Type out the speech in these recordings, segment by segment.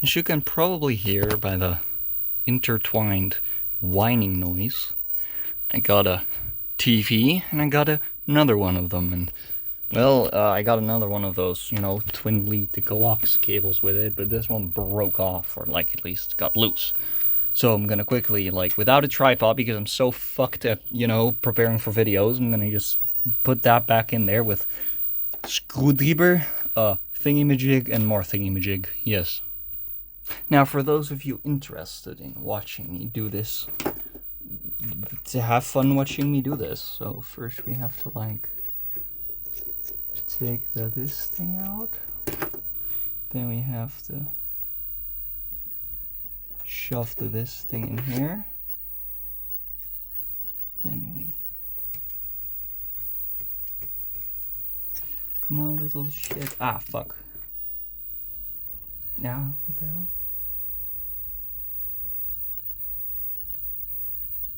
As you can probably hear by the intertwined whining noise, I got a TV and I got another one of them, and well, I got another one of those, you know, twin lead to coax cables with it, but this one broke off, or like at least got loose. So I'm gonna quickly, like, without a tripod, because I'm so fucked at, you know, preparing for videos, I'm gonna just put that back in there with screwdriver, thingy-majig, and more thingy-majig, yes. Now, for those of you interested in watching me do this, to have fun watching me do this, so first we have to, like, take this thing out, then we have to shove this thing in here, then we, come on little shit, ah fuck, now what the hell,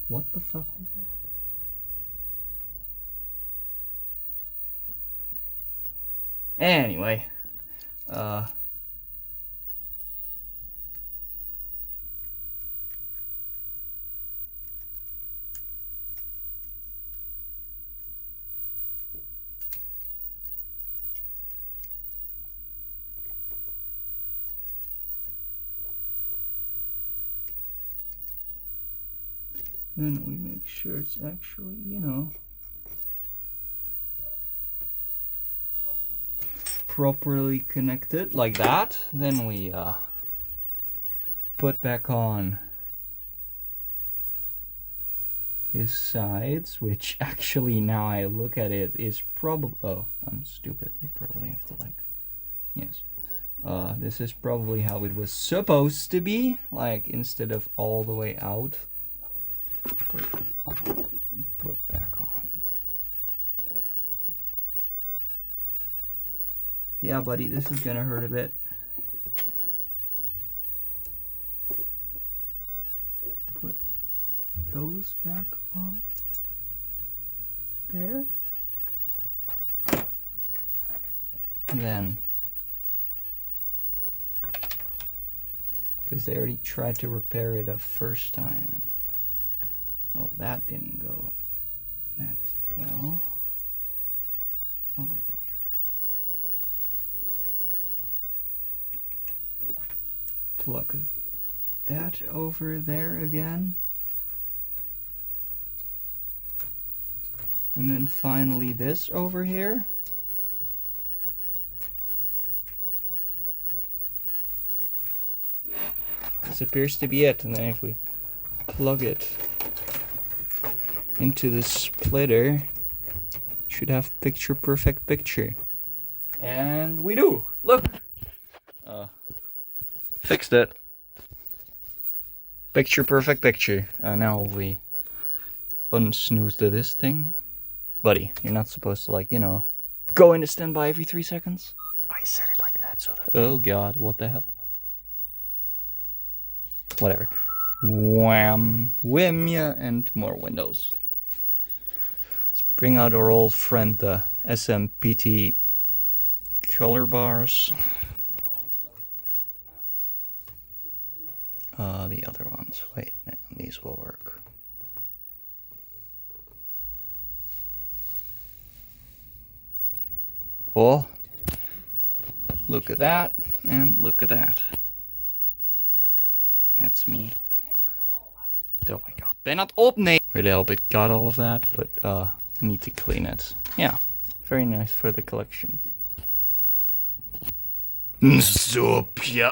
what the fuck was that? Anyway, then we make sure it's actually, you know, properly connected like that. Then we put back on his sides, which actually, now I look at it, is probably, oh, I'm stupid, I probably have to, like, yes, this is probably how it was supposed to be, like, instead of all the way out. Put back on. Yeah, buddy, this is gonna hurt a bit. Put those back on there. And then, because they already tried to repair it a first time. Well, that didn't go that well. Other way around. Plug that over there again. And then finally this over here. This appears to be it. And then if we plug it into the splitter, should have picture perfect picture, and we do. Look, fixed it. Picture perfect picture. Now we unsnooze this thing, buddy. You're not supposed to, like, you know, go into standby every 3 seconds. I said it like that, so that, oh god, what the hell? Whatever. Wham, whim, yeah, and more windows. Let's bring out our old friend, the SMPT color bars. The other ones. Wait, no, these will work. Oh, look at that, and look at that. That's me. Oh my god. Ben not opnemen. Really hope it got all of that, but need to clean it. Yeah, very nice for the collection. Sup, yeah.